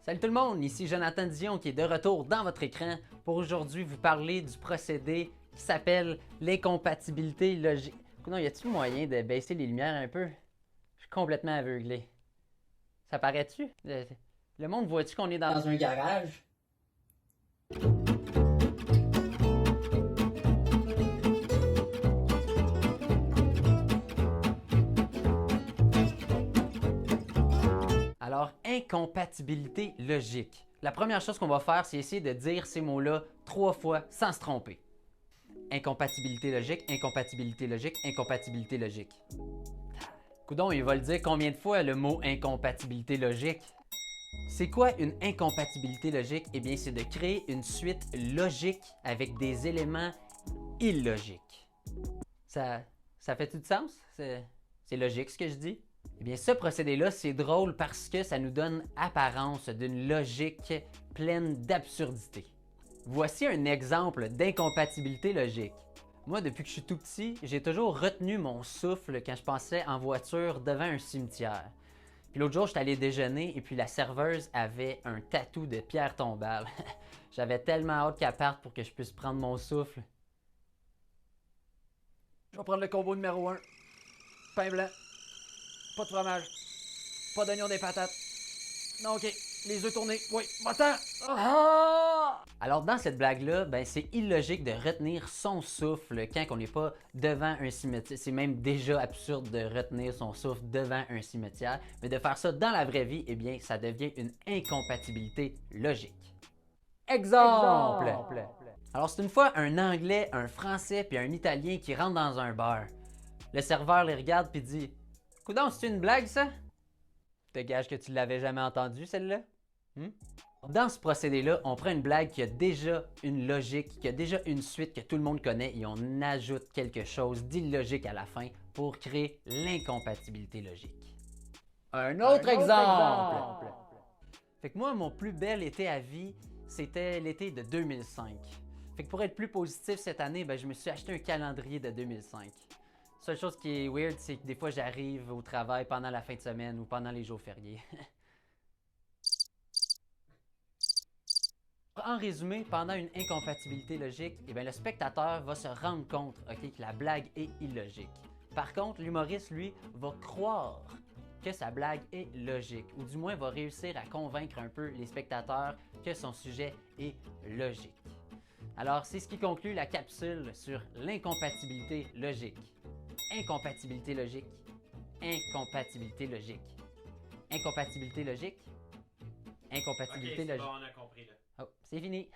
Salut tout le monde, ici Jonathan Dion qui est de retour dans votre écran pour aujourd'hui vous parler du procédé qui s'appelle l'incompatibilité logique. Non, y a-t-il moyen de baisser les lumières un peu? Je suis complètement aveuglé. Ça paraît-tu? Le monde voit-tu qu'on est dans un garage? Alors, incompatibilité logique. La première chose qu'on va faire, c'est essayer de dire ces mots-là 3 fois sans se tromper. Incompatibilité logique, incompatibilité logique, incompatibilité logique. Coudon, il va le dire combien de fois le mot incompatibilité logique? C'est quoi une incompatibilité logique? Eh bien, c'est de créer une suite logique avec des éléments illogiques. Ça fait-tu du sens? C'est logique ce que je dis? Eh bien, ce procédé-là, c'est drôle parce que ça nous donne apparence d'une logique pleine d'absurdité. Voici un exemple d'incompatibilité logique. Moi, depuis que je suis tout petit, j'ai toujours retenu mon souffle quand je passais en voiture devant un cimetière. Puis l'autre jour, j'étais allé déjeuner et puis la serveuse avait un tatou de pierre tombale. J'avais tellement hâte qu'elle parte pour que je puisse prendre mon souffle. Je vais prendre le combo numéro 1. Pain blanc. Pas de fromage. Pas d'oignon des patates. Non, ok. Les œufs tournés. Oui, va-t'en! Ah! Alors, dans cette blague-là, ben, c'est illogique de retenir son souffle quand on n'est pas devant un cimetière. C'est même déjà absurde de retenir son souffle devant un cimetière. Mais de faire ça dans la vraie vie, eh bien, ça devient une incompatibilité logique. Exemple! Alors, c'est une fois un Anglais, un Français puis un Italien qui rentrent dans un bar. Le serveur les regarde puis dit « Coudon, c'est une blague, ça? » Je te gage que tu l'avais jamais entendu, celle-là? Dans ce procédé-là, on prend une blague qui a déjà une logique, qui a déjà une suite que tout le monde connaît et on ajoute quelque chose d'illogique à la fin pour créer l'incompatibilité logique. Un autre exemple! Fait que moi, mon plus bel été à vie, c'était l'été de 2005. Fait que pour être plus positif cette année, ben, je me suis acheté un calendrier de 2005. Seule chose qui est weird, c'est que des fois j'arrive au travail pendant la fin de semaine ou pendant les jours fériés. En résumé, pendant une incompatibilité logique, eh bien, le spectateur va se rendre compte que la blague est illogique. Par contre, l'humoriste, lui, va croire que sa blague est logique, ou du moins va réussir à convaincre un peu les spectateurs que son sujet est logique. Alors, c'est ce qui conclut la capsule sur l'incompatibilité logique. Incompatibilité logique. Incompatibilité logique. Incompatibilité logique. Incompatibilité logique. Bon, on a compris là. Oh, c'est fini.